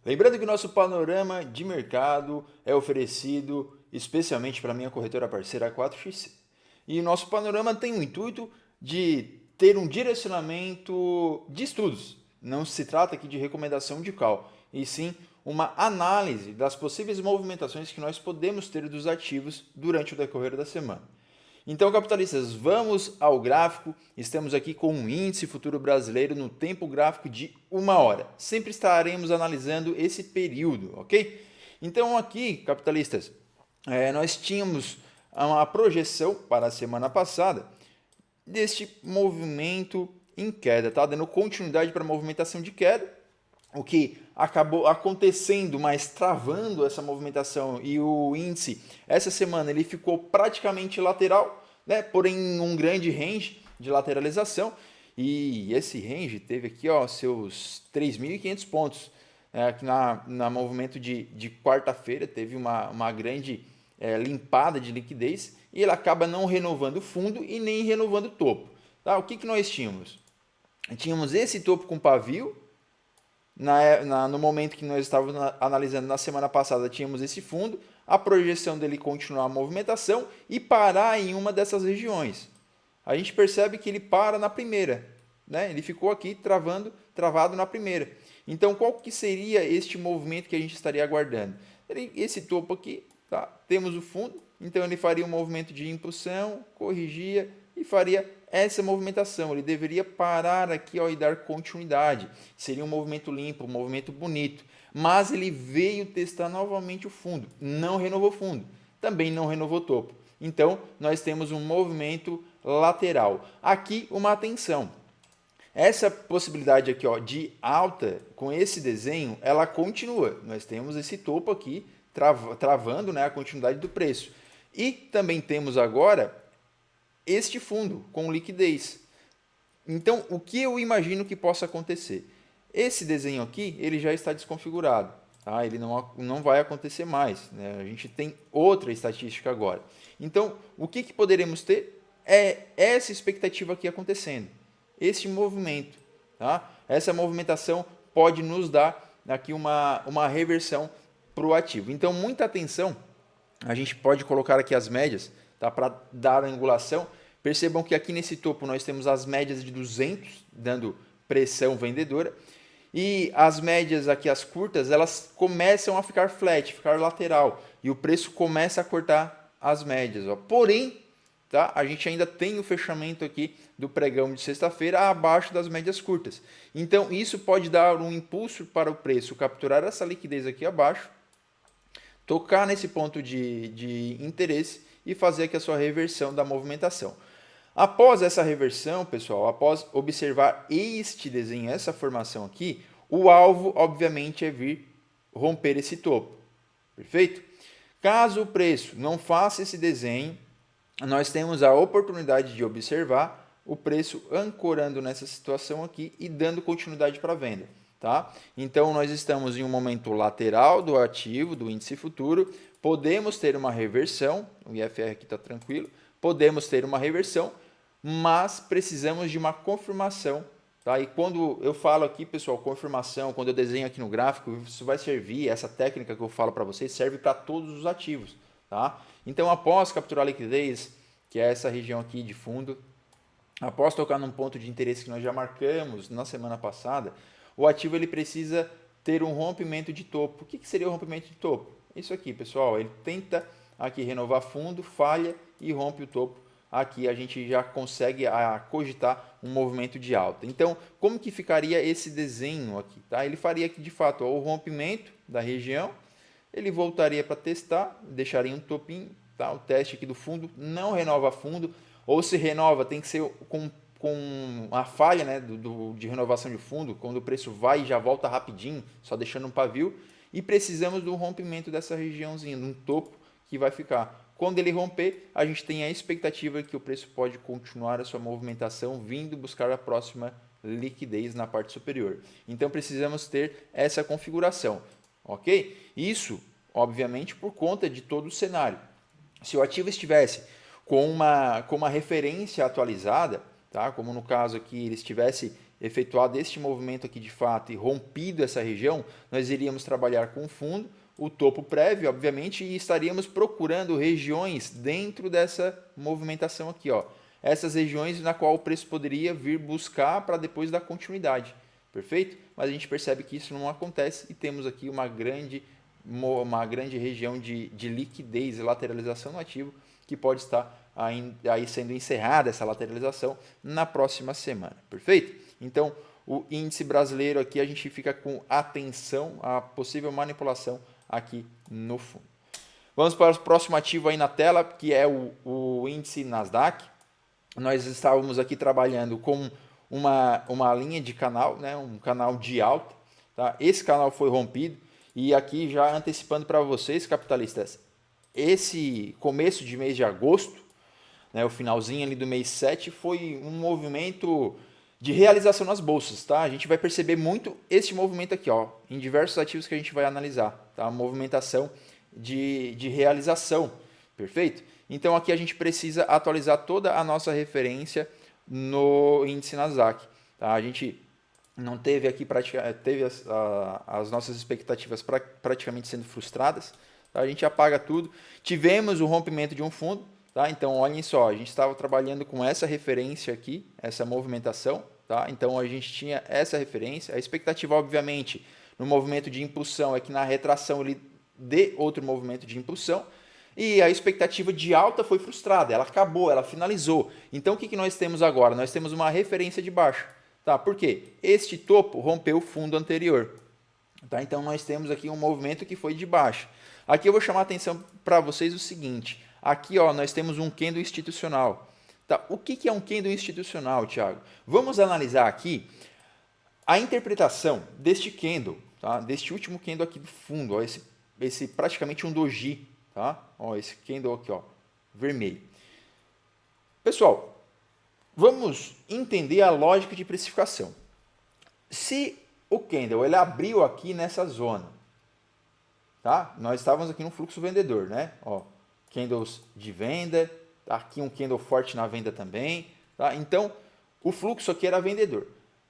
Lembrando que o nosso panorama de mercado é oferecido especialmente para a minha corretora parceira 4XC. E o nosso panorama tem o intuito de ter um direcionamento de estudos. Não se trata aqui de recomendação de call, e sim uma análise das possíveis movimentações que nós podemos ter dos ativos durante o decorrer da semana. Então, capitalistas, vamos ao gráfico. Estamos aqui com um índice futuro brasileiro no tempo gráfico de 1 hora. Sempre estaremos analisando esse período, ok? Então, aqui, capitalistas, nós tínhamos uma projeção para a semana passada deste movimento em queda, tá? Dando continuidade para a movimentação de queda, o que acabou acontecendo, mas travando essa movimentação, e o índice essa semana ele ficou praticamente lateral, né? Porém um grande range de lateralização, e esse range teve aqui ó, seus 3.500 pontos. Aqui na movimento de quarta-feira teve uma grande limpada de liquidez, e ele acaba não renovando o fundo e nem renovando o topo. Tá? O que nós tínhamos? Tínhamos esse topo com pavio. No momento que nós estávamos analisando na semana passada, tínhamos esse fundo, a projeção dele continuar a movimentação e parar em uma dessas regiões. A gente percebe que ele para na primeira, né? Ele ficou aqui travado na primeira. Então, qual que seria este movimento que a gente estaria aguardando? Esse topo aqui, tá? Temos o fundo, então ele faria um movimento de impulsão, corrigia e faria essa movimentação. Ele deveria parar aqui ó, e dar continuidade. Seria um movimento limpo, um movimento bonito. Mas ele veio testar novamente o fundo. Não renovou o fundo. Também não renovou o topo. Então, nós temos um movimento lateral. Aqui, uma atenção. Essa possibilidade aqui ó, de alta com esse desenho, ela continua. Nós temos esse topo aqui travando, né, a continuidade do preço. E também temos agora este fundo com liquidez. Então, o que eu imagino que possa acontecer? Esse desenho aqui, ele já está desconfigurado. Tá? Ele não vai acontecer mais. Né? A gente tem outra estatística agora. Então, o que poderemos ter é essa expectativa aqui acontecendo. Esse movimento. Tá? Essa movimentação pode nos dar aqui uma reversão para o ativo. Então, muita atenção. A gente pode colocar aqui as médias, tá? Para dar a angulação. Percebam que aqui nesse topo nós temos as médias de 200, dando pressão vendedora. E as médias aqui, as curtas, elas começam a ficar flat, ficar lateral. E o preço começa a cortar as médias. Ó. Porém, tá? A gente ainda tem o fechamento aqui do pregão de sexta-feira abaixo das médias curtas. Então, isso pode dar um impulso para o preço capturar essa liquidez aqui abaixo, tocar nesse ponto de interesse e fazer aqui a sua reversão da movimentação. Após essa reversão, pessoal, após observar este desenho, essa formação aqui, o alvo, obviamente, é vir romper esse topo. Perfeito? Caso o preço não faça esse desenho, nós temos a oportunidade de observar o preço ancorando nessa situação aqui e dando continuidade para a venda. Tá? Então, nós estamos em um momento lateral do ativo, do índice futuro, podemos ter uma reversão, o IFR aqui está tranquilo, podemos ter uma reversão, mas precisamos de uma confirmação. Tá? E quando eu falo aqui, pessoal, confirmação, quando eu desenho aqui no gráfico, isso vai servir, essa técnica que eu falo para vocês, serve para todos os ativos. Tá? Então, após capturar a liquidez, que é essa região aqui de fundo, após tocar num ponto de interesse que nós já marcamos na semana passada, o ativo ele precisa ter um rompimento de topo. O que seria o rompimento de topo? Isso aqui, pessoal, ele tenta aqui renovar fundo, falha e rompe o topo. Aqui a gente já consegue cogitar um movimento de alta. Então, como que ficaria esse desenho aqui? Tá? Ele faria aqui, de fato, ó, o rompimento da região, ele voltaria para testar, deixaria um topinho, tá? O teste aqui do fundo, não renova fundo, ou se renova, tem que ser com a falha, né, de renovação de fundo, quando o preço vai e já volta rapidinho, só deixando um pavio, e precisamos do rompimento dessa regiãozinha, de um topo que vai ficar. Quando ele romper, a gente tem a expectativa que o preço pode continuar a sua movimentação, vindo buscar a próxima liquidez na parte superior. Então precisamos ter essa configuração, ok? Isso, obviamente, por conta de todo o cenário. Se o ativo estivesse com uma referência atualizada, tá? Como no caso aqui ele estivesse efetuado este movimento aqui de fato e rompido essa região, nós iríamos trabalhar com o fundo, o topo prévio, obviamente, e estaríamos procurando regiões dentro dessa movimentação aqui, ó. Essas regiões na qual o preço poderia vir buscar para depois dar continuidade, perfeito? Mas a gente percebe que isso não acontece e temos aqui uma grande região de liquidez e lateralização no ativo que pode estar aí sendo encerrada essa lateralização na próxima semana, perfeito? Então, o índice brasileiro aqui a gente fica com atenção à possível manipulação aqui no fundo. Vamos para o próximo ativo aí na tela, que é o índice Nasdaq. Nós estávamos aqui trabalhando com uma linha de canal, né, um canal de alta. Tá? Esse canal foi rompido e aqui já antecipando para vocês, capitalistas, esse começo de mês de agosto, né, o finalzinho ali do mês 7, foi um movimento de realização nas bolsas, tá? A gente vai perceber muito esse movimento aqui, ó, em diversos ativos que a gente vai analisar, tá? A movimentação de realização, perfeito? Então aqui a gente precisa atualizar toda a nossa referência no índice Nasdaq, tá? A gente não teve aqui teve as nossas expectativas praticamente sendo frustradas, tá? A gente apaga tudo. Tivemos o rompimento de um fundo. Tá? Então, olhem só, a gente estava trabalhando com essa referência aqui, essa movimentação. Tá? Então, a gente tinha essa referência. A expectativa, obviamente, no movimento de impulsão é que na retração ele dê outro movimento de impulsão. E a expectativa de alta foi frustrada, ela acabou, ela finalizou. Então, o que nós temos agora? Nós temos uma referência de baixa. Tá? Por quê? Este topo rompeu o fundo anterior. Tá? Então, nós temos aqui um movimento que foi de baixa. Aqui eu vou chamar a atenção para vocês o seguinte. Aqui, ó, nós temos um candle institucional. Tá? O que é um candle institucional, Thiago? Vamos analisar aqui a interpretação deste candle, tá? Deste último candle aqui do fundo, ó, esse praticamente um doji, tá? Ó, esse candle aqui, ó, vermelho. Pessoal, vamos entender a lógica de precificação. Se o candle ele abriu aqui nessa zona, tá? Nós estávamos aqui no fluxo vendedor, né? Ó, candles de venda, aqui um candle forte na venda também, tá? Então, o fluxo aqui era vendedor.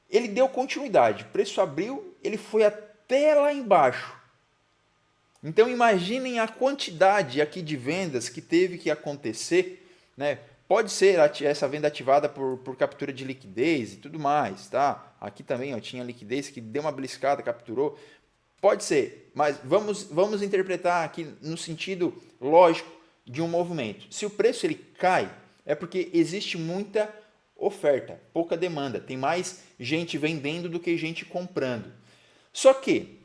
Ele deu continuidade, o preço abriu, ele foi até lá embaixo. Então, imaginem a quantidade aqui de vendas que teve que acontecer, né? Pode ser essa venda ativada por captura de liquidez e tudo mais, tá? Aqui também ó, tinha liquidez que deu uma beliscada, capturou. Pode ser, mas vamos interpretar aqui no sentido lógico de um movimento. Se o preço ele cai, é porque existe muita oferta, pouca demanda. Tem mais gente vendendo do que gente comprando. Só que,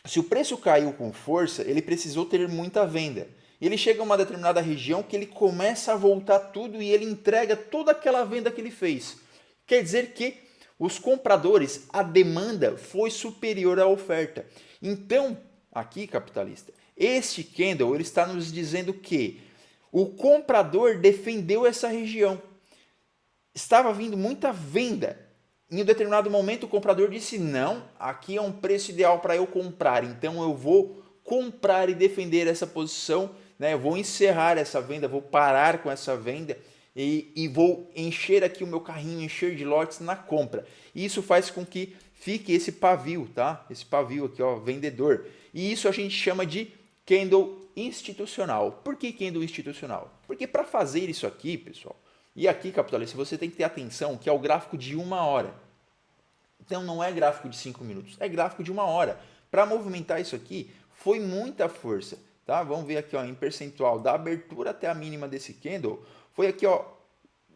se o preço caiu com força, ele precisou ter muita venda. Ele chega a uma determinada região que ele começa a voltar tudo e ele entrega toda aquela venda que ele fez. Quer dizer que os compradores, a demanda foi superior à oferta. Então, aqui, capitalista, este candle ele está nos dizendo que o comprador defendeu essa região. Estava vindo muita venda. Em um determinado momento, o comprador disse, não, aqui é um preço ideal para eu comprar. Então, eu vou comprar e defender essa posição, né? Eu vou encerrar essa venda, vou parar com essa venda e vou encher aqui o meu carrinho, encher de lotes na compra. E isso faz com que fique esse pavio, tá? Esse pavio aqui, ó, vendedor. E isso a gente chama de candle institucional. Por que candle institucional? Porque para fazer isso aqui, pessoal, e aqui, capitalista, você tem que ter atenção que é o gráfico de 1 hora. Então não é gráfico de 5 minutos, é gráfico de 1 hora. Para movimentar isso aqui, foi muita força. Tá? Vamos ver aqui ó, em percentual da abertura até a mínima desse candle, foi aqui ó,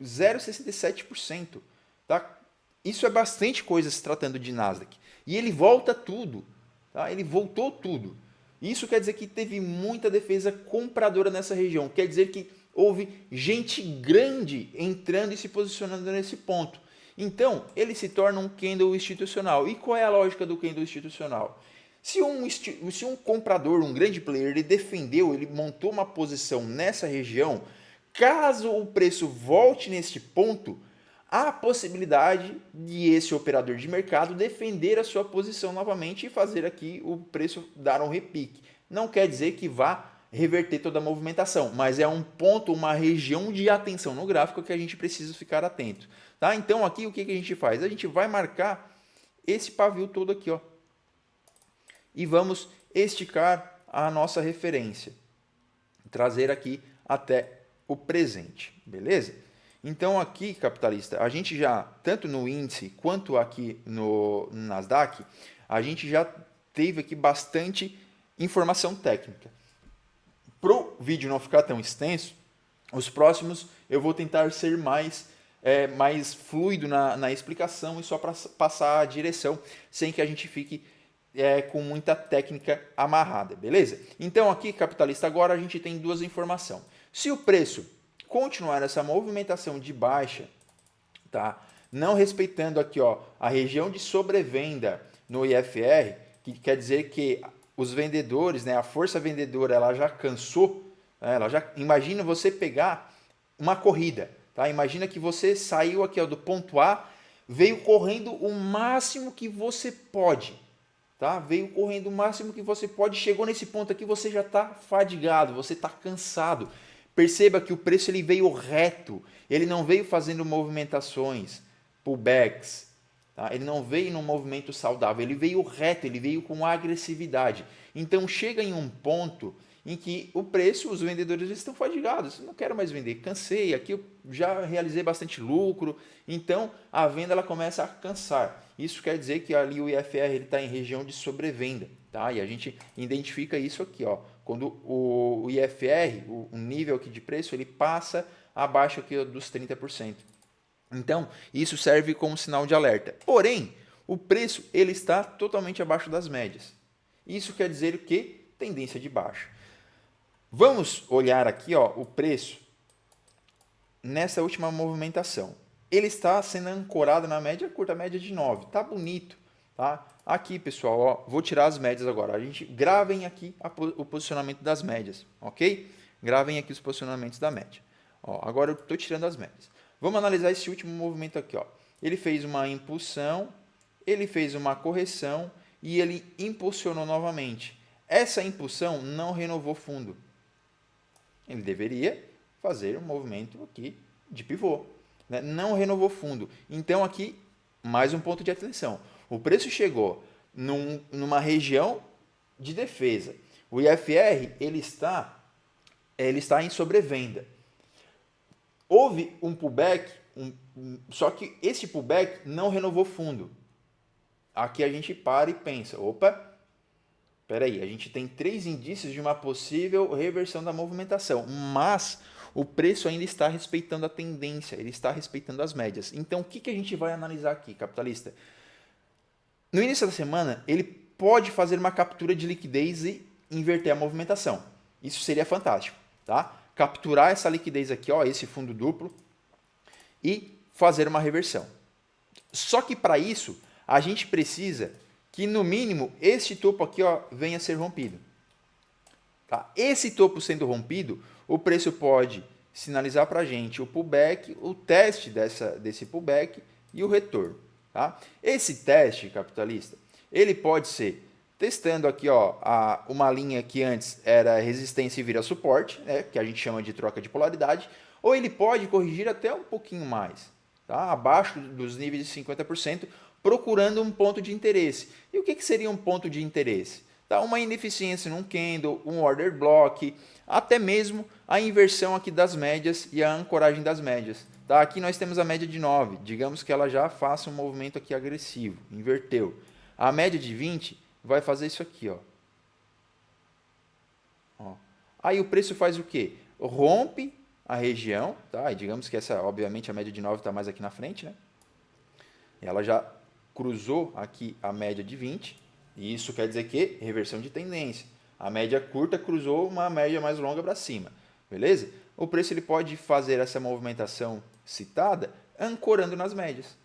0,67%. Tá? Isso é bastante coisa se tratando de Nasdaq. E ele volta tudo. Tá? Ele voltou tudo. Isso quer dizer que teve muita defesa compradora nessa região. Quer dizer que houve gente grande entrando e se posicionando nesse ponto. Então, ele se torna um candle institucional. E qual é a lógica do candle institucional? Se um comprador, um grande player, ele defendeu, ele montou uma posição nessa região, caso o preço volte neste ponto, há a possibilidade de esse operador de mercado defender a sua posição novamente e fazer aqui o preço dar um repique. Não quer dizer que vá reverter toda a movimentação, mas é um ponto, uma região de atenção no gráfico que a gente precisa ficar atento. Tá? Então aqui o que a gente faz? A gente vai marcar esse pavio todo aqui, ó, e vamos esticar a nossa referência, trazer aqui até o presente, beleza? Então aqui, capitalista, a gente já, tanto no índice quanto aqui no Nasdaq, a gente já teve aqui bastante informação técnica. Para o vídeo não ficar tão extenso, os próximos eu vou tentar ser mais fluido na explicação e só para passar a direção, sem que a gente fique com muita técnica amarrada, beleza? Então aqui, capitalista, agora a gente tem duas informações. Se o preço continuar essa movimentação de baixa, tá? Não respeitando aqui, ó, a região de sobrevenda no IFR, que quer dizer que os vendedores, né, a força vendedora, ela já cansou, né, imagina você pegar uma corrida, tá? Imagina que você saiu aqui, ó, do ponto A, veio correndo o máximo que você pode, tá? Veio correndo o máximo que você pode, chegou nesse ponto aqui, você já está fadigado, você está cansado. Perceba que o preço ele veio reto, ele não veio fazendo movimentações, pullbacks, tá? Ele não veio num movimento saudável, ele veio reto, ele veio com agressividade. Então chega em um ponto em que o preço, os vendedores estão fadigados, não quero mais vender, cansei, aqui eu já realizei bastante lucro, então a venda ela começa a cansar. Isso quer dizer que ali o IFR está em região de sobrevenda, tá? E a gente identifica isso aqui, ó, quando o IFR, o nível aqui de preço, ele passa abaixo aqui dos 30%. Então, isso serve como sinal de alerta. Porém, o preço ele está totalmente abaixo das médias. Isso quer dizer o quê? Tendência de baixa. Vamos olhar aqui, ó, o preço nessa última movimentação. Ele está sendo ancorado na média curta, média de 9. Tá bonito, tá? Aqui, pessoal, ó, vou tirar as médias agora. A gente gravem aqui o posicionamento das médias, ok? Gravem aqui os posicionamentos da média. Ó, agora eu estou tirando as médias. Vamos analisar esse último movimento aqui, ó. Ele fez uma impulsão, ele fez uma correção e ele impulsionou novamente. Essa impulsão não renovou fundo. Ele deveria fazer um movimento aqui de pivô, né? Não renovou fundo. Então aqui, mais um ponto de atenção. O preço chegou numa região de defesa. O IFR ele está em sobrevenda. Houve um pullback, só que esse pullback não renovou fundo. Aqui a gente para e pensa, opa, espera aí, a gente tem 3 indícios de uma possível reversão da movimentação, mas o preço ainda está respeitando a tendência, ele está respeitando as médias. Então, o que a gente vai analisar aqui, capitalista? No início da semana, ele pode fazer uma captura de liquidez e inverter a movimentação. Isso seria fantástico, tá? Capturar essa liquidez aqui, ó, esse fundo duplo, e fazer uma reversão. Só que para isso, a gente precisa que, no mínimo, este topo aqui, ó, venha a ser rompido. Tá? Esse topo sendo rompido, o preço pode sinalizar para a gente o pullback, o teste desse pullback e o retorno. Tá? Esse teste, capitalista, ele pode ser testando aqui, ó, uma linha que antes era resistência e vira suporte, né, que a gente chama de troca de polaridade, ou ele pode corrigir até um pouquinho mais, tá? Abaixo dos níveis de 50%, procurando um ponto de interesse. E o que seria um ponto de interesse? Tá? Uma ineficiência num candle, um order block, até mesmo a inversão aqui das médias e a ancoragem das médias. Tá? Aqui nós temos a média de 9, digamos que ela já faça um movimento aqui agressivo, inverteu. A média de 20 vai fazer isso aqui, ó. Ó. Aí o preço faz o quê? Rompe a região, tá? E digamos que essa, obviamente, a média de 9 está mais aqui na frente, né? Ela já cruzou aqui a média de 20, e isso quer dizer que reversão de tendência. A média curta cruzou uma média mais longa para cima, beleza? O preço ele pode fazer essa movimentação citada ancorando nas médias.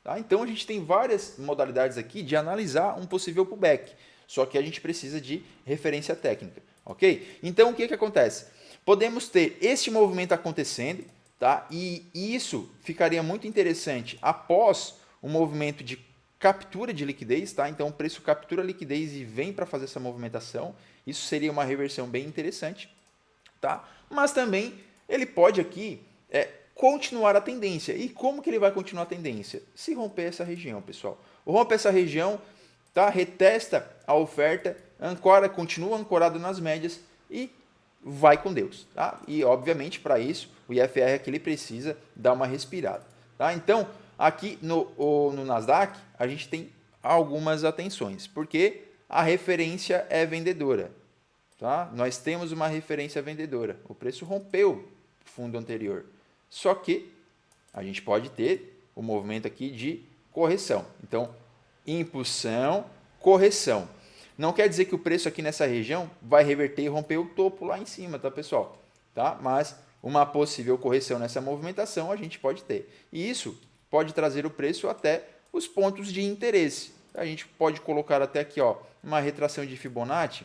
Tá? Então a gente tem várias modalidades aqui de analisar um possível pullback, só que a gente precisa de referência técnica, ok? Então o que acontece? Podemos ter este movimento acontecendo, tá? E isso ficaria muito interessante após um movimento de captura de liquidez, tá? Então o preço captura liquidez e vem para fazer essa movimentação. Isso seria uma reversão bem interessante, tá? Mas também ele pode aqui continuar a tendência. E como que ele vai continuar a tendência? Se romper essa região, pessoal. Rompe essa região, tá? Retesta a oferta, continua ancorado nas médias e vai com Deus, tá? E obviamente para isso o IFR aqui ele precisa dar uma respirada, tá? Então aqui no Nasdaq a gente tem algumas atenções, porque a referência é vendedora, tá? Nós temos uma referência vendedora, o preço rompeu o fundo anterior, só que a gente pode ter o movimento aqui de correção, então impulsão, correção. Não quer dizer que o preço aqui nessa região vai reverter e romper o topo lá em cima, tá, pessoal? Tá? Mas uma possível correção nessa movimentação a gente pode ter. E isso pode trazer o preço até os pontos de interesse. A gente pode colocar até aqui, ó, uma retração de Fibonacci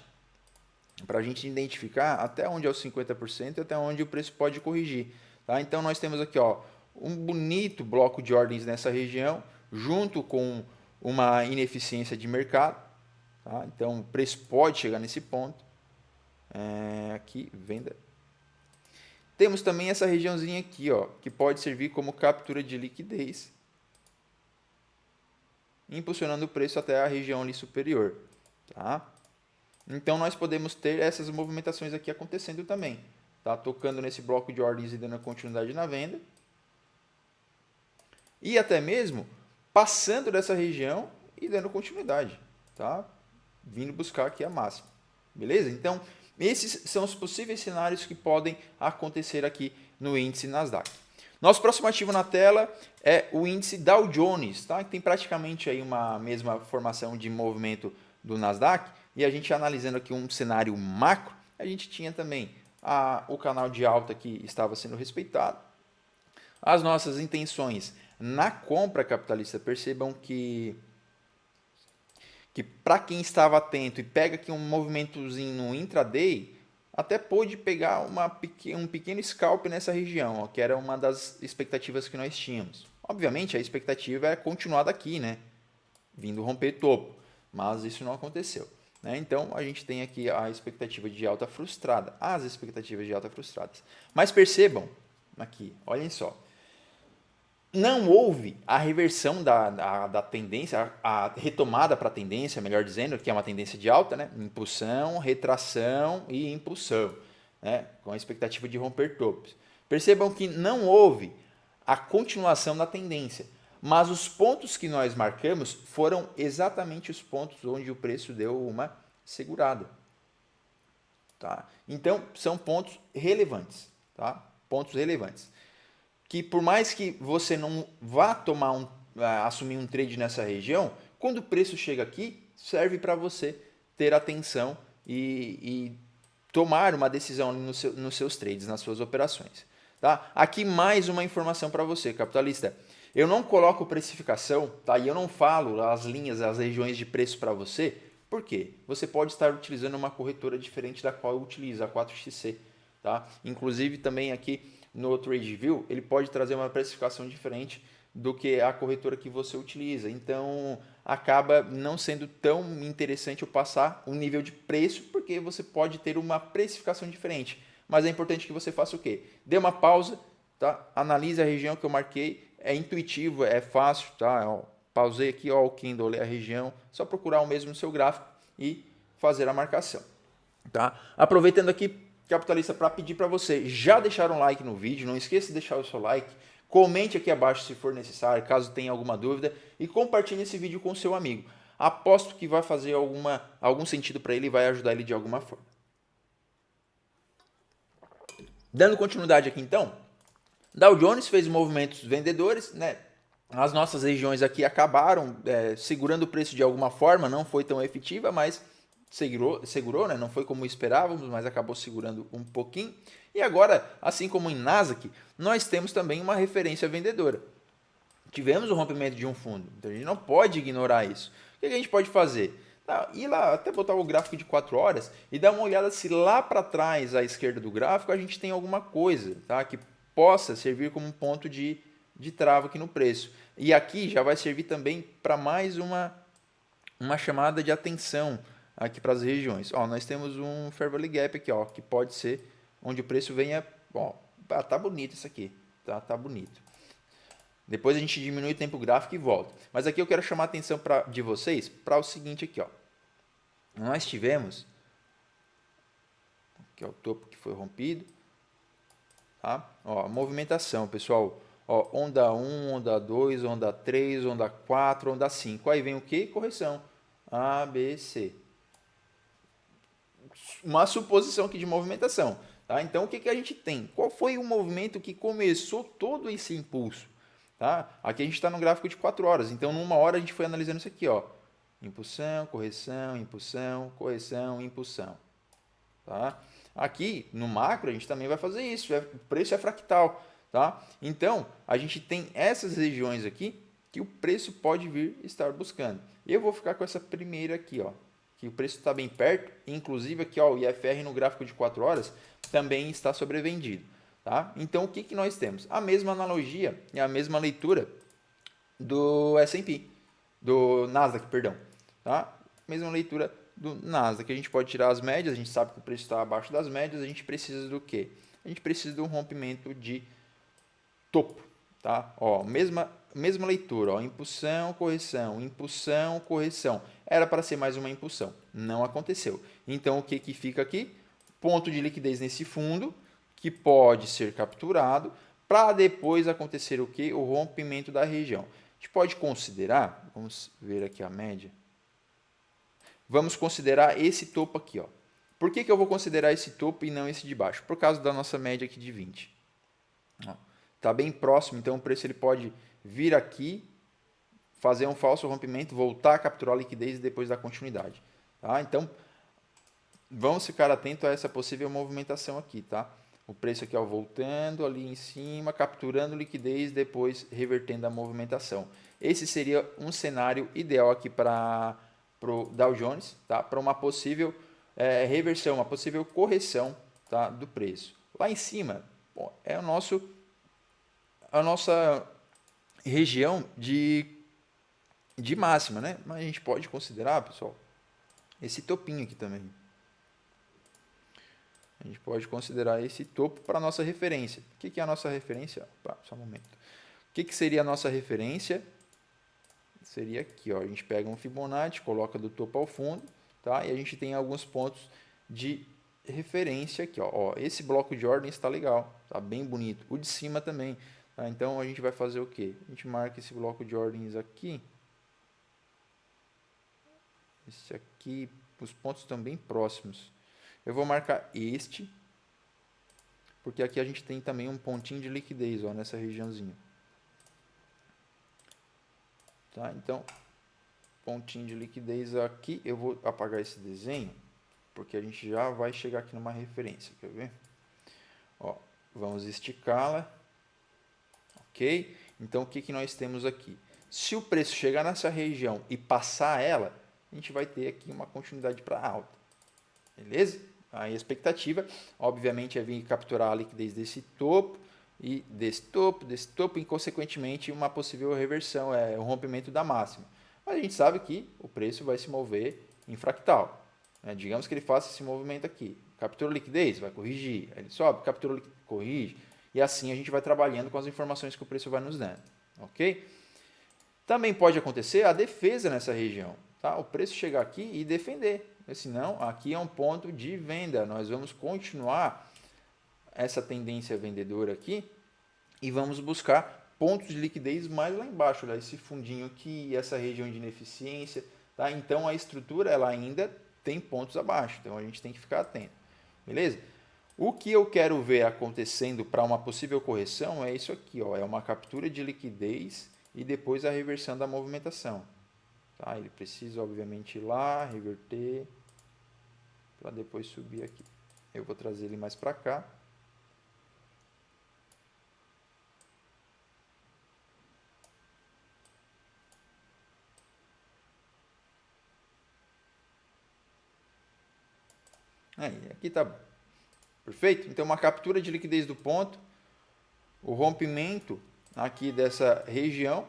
para a gente identificar até onde é os 50% e até onde o preço pode corrigir. Tá? Então nós temos aqui, ó, um bonito bloco de ordens nessa região, junto com uma ineficiência de mercado. Tá? Então, o preço pode chegar nesse ponto. Aqui, venda. Temos também essa regiãozinha aqui, ó, que pode servir como captura de liquidez, impulsionando o preço até a região ali superior. Tá? Então, nós podemos ter essas movimentações aqui acontecendo também. Tá? Tocando nesse bloco de ordens e dando continuidade na venda. E até mesmo passando dessa região e dando continuidade. Tá? Vindo buscar aqui a máxima, beleza? Então, esses são os possíveis cenários que podem acontecer aqui no índice Nasdaq. Nosso próximo ativo na tela é o índice Dow Jones, tá? Que tem praticamente aí uma mesma formação de movimento do Nasdaq, e a gente analisando aqui um cenário macro, a gente tinha também o canal de alta que estava sendo respeitado. As nossas intenções na compra capitalista, percebam que para quem estava atento e pega aqui um movimentozinho no intraday, até pôde pegar um pequeno scalp nessa região, ó, que era uma das expectativas que nós tínhamos. Obviamente, a expectativa é continuar daqui, né? Vindo romper topo, mas isso não aconteceu. Né? Então, a gente tem aqui a expectativa de alta frustrada, as expectativas de alta frustradas. Mas percebam aqui, olhem só, não houve a reversão da tendência, a retomada para a tendência, melhor dizendo, que é uma tendência de alta, né? Impulsão, retração e impulsão, né? Com a expectativa de romper topos. Percebam que não houve a continuação da tendência, mas os pontos que nós marcamos foram exatamente os pontos onde o preço deu uma segurada. Tá? Então, são pontos relevantes. Tá? Pontos relevantes. Que por mais que você não vá assumir um trade nessa região, quando o preço chega aqui, serve para você ter atenção e tomar uma decisão nos seus trades, nas suas operações. Tá? Aqui mais uma informação para você, capitalista. Eu não coloco precificação, tá? E eu não falo as linhas, as regiões de preço para você. Por quê? Você pode estar utilizando uma corretora diferente da qual eu utilizo, a 4XC. Tá? Inclusive também aqui no TradeView, ele pode trazer uma precificação diferente do que a corretora que você utiliza. Então, acaba não sendo tão interessante eu passar o nível de preço, porque você pode ter uma precificação diferente. Mas é importante que você faça o quê? Dê uma pausa, tá? Analise a região que eu marquei, é intuitivo, é fácil, tá? Ó, pausei aqui, ó, o Kindle, olhei a região, só procurar o mesmo no seu gráfico e fazer a marcação. Tá? Aproveitando aqui, capitalista, para pedir para você já deixar um like no vídeo, não esqueça de deixar o seu like, comente aqui abaixo se for necessário, caso tenha alguma dúvida, e compartilhe esse vídeo com o seu amigo. Aposto que vai fazer algum sentido para ele e vai ajudar ele de alguma forma. Dando continuidade aqui então, Dow Jones fez movimentos vendedores, né? As nossas regiões aqui acabaram segurando o preço de alguma forma, não foi tão efetiva, mas segurou, né? Não foi como esperávamos, mas acabou segurando um pouquinho. E agora, assim como em Nasdaq, nós temos também uma referência vendedora. Tivemos o rompimento de um fundo, então a gente não pode ignorar isso. O que a gente pode fazer? Ir lá, até botar o gráfico de 4 horas e dar uma olhada se lá para trás, à esquerda do gráfico, a gente tem alguma coisa, tá? Que possa servir como um ponto de de trava aqui no preço. E aqui já vai servir também para mais uma chamada de atenção aqui para as regiões. Ó, nós temos um Fair Value Gap aqui, ó, que pode ser onde o preço venha... Ó, tá bonito isso aqui, tá bonito. Depois a gente diminui o tempo gráfico e volta. Mas aqui eu quero chamar a atenção de vocês para o seguinte aqui, ó. Nós tivemos... Aqui é o topo que foi rompido. Tá? Ó, movimentação, pessoal. Ó, onda 1, onda 2, onda 3, onda 4, onda 5. Aí vem o que? Correção. A, B, C. Uma suposição aqui de movimentação. Tá? Então, o que, que a gente tem? Qual foi o movimento que começou todo esse impulso? Tá? Aqui a gente está no gráfico de 4 horas. Então, numa hora a gente foi analisando isso aqui. Ó. Impulsão, correção, impulsão, correção, impulsão. Tá? Aqui, no macro, a gente também vai fazer isso. O preço é fractal. Tá? Então, a gente tem essas regiões aqui que o preço pode vir estar buscando. Eu vou ficar com essa primeira aqui, ó, que o preço está bem perto. Inclusive, aqui, ó, o IFR no gráfico de 4 horas também está sobrevendido. Tá? Então, o que, que nós temos? A mesma analogia e a mesma leitura do S&P, do Nasdaq, perdão. Tá? Mesma leitura do Nasdaq. A gente pode tirar as médias, a gente sabe que o preço está abaixo das médias, a gente precisa do quê? A gente precisa de um rompimento de topo. Tá? Ó, mesma leitura, ó, impulsão, correção. Era para ser mais uma impulsão, não aconteceu. Então, o que, que fica aqui? Ponto de liquidez nesse fundo, que pode ser capturado, para depois acontecer o que? O rompimento da região. A gente pode considerar, vamos ver aqui a média, vamos considerar esse topo aqui. Ó. Por que, que eu vou considerar esse topo e não esse de baixo? Por causa da nossa média aqui de 20. Está bem próximo, então o preço ele pode vir aqui, fazer um falso rompimento, voltar a capturar a liquidez e depois dar continuidade. Tá? Então, vamos ficar atento a essa possível movimentação aqui. Tá? O preço aqui ó, voltando ali em cima, capturando liquidez, depois revertendo a movimentação. Esse seria um cenário ideal aqui para o Dow Jones, tá? Para uma possível reversão, uma possível correção, tá? Do preço. Lá em cima, bom, é a nossa região de máxima, né? Mas a gente pode considerar, pessoal, esse topinho aqui também. A gente pode considerar esse topo para a nossa referência. O que é a nossa referência? Opa, só um momento. O que seria a nossa referência? Seria aqui, ó. A gente pega um Fibonacci, coloca do topo ao fundo, tá? E a gente tem alguns pontos de referência aqui, ó. Esse bloco de ordem está legal, tá bem bonito. O de cima também. Tá? Então, a gente vai fazer o quê? A gente marca esse bloco de ordens aqui. Esse aqui, os pontos estão bem próximos. Eu vou marcar este, porque aqui a gente tem também um pontinho de liquidez, ó, nessa regiãozinha. Tá? Então, pontinho de liquidez aqui. Eu vou apagar esse desenho, porque a gente já vai chegar aqui numa referência. Quer ver? Ó, vamos esticá-la. Ok? Então, o que, que nós temos aqui? Se o preço chegar nessa região e passar ela, a gente vai ter aqui uma continuidade para alta. Beleza? A expectativa, obviamente, é vir capturar a liquidez desse topo e desse topo, e, consequentemente, uma possível reversão, o rompimento da máxima. Mas a gente sabe que o preço vai se mover em fractal. Né? Digamos que ele faça esse movimento aqui. Captura a liquidez, vai corrigir. Ele sobe, captura, corrige. E assim a gente vai trabalhando com as informações que o preço vai nos dando. Ok? Também pode acontecer a defesa nessa região. Tá? O preço chegar aqui e defender. Senão, aqui é um ponto de venda. Nós vamos continuar essa tendência vendedora aqui e vamos buscar pontos de liquidez mais lá embaixo. Olha, esse fundinho aqui, essa região de ineficiência. Tá? Então, a estrutura ela ainda tem pontos abaixo. Então, a gente tem que ficar atento. Beleza? O que eu quero ver acontecendo para uma possível correção é isso aqui. Ó, é uma captura de liquidez e depois a reversão da movimentação. Tá? Ele precisa, obviamente, ir lá, reverter, para depois subir aqui. Eu vou trazer ele mais para cá. Aí, aqui tá bom. Perfeito? Então, uma captura de liquidez do ponto, o rompimento aqui dessa região,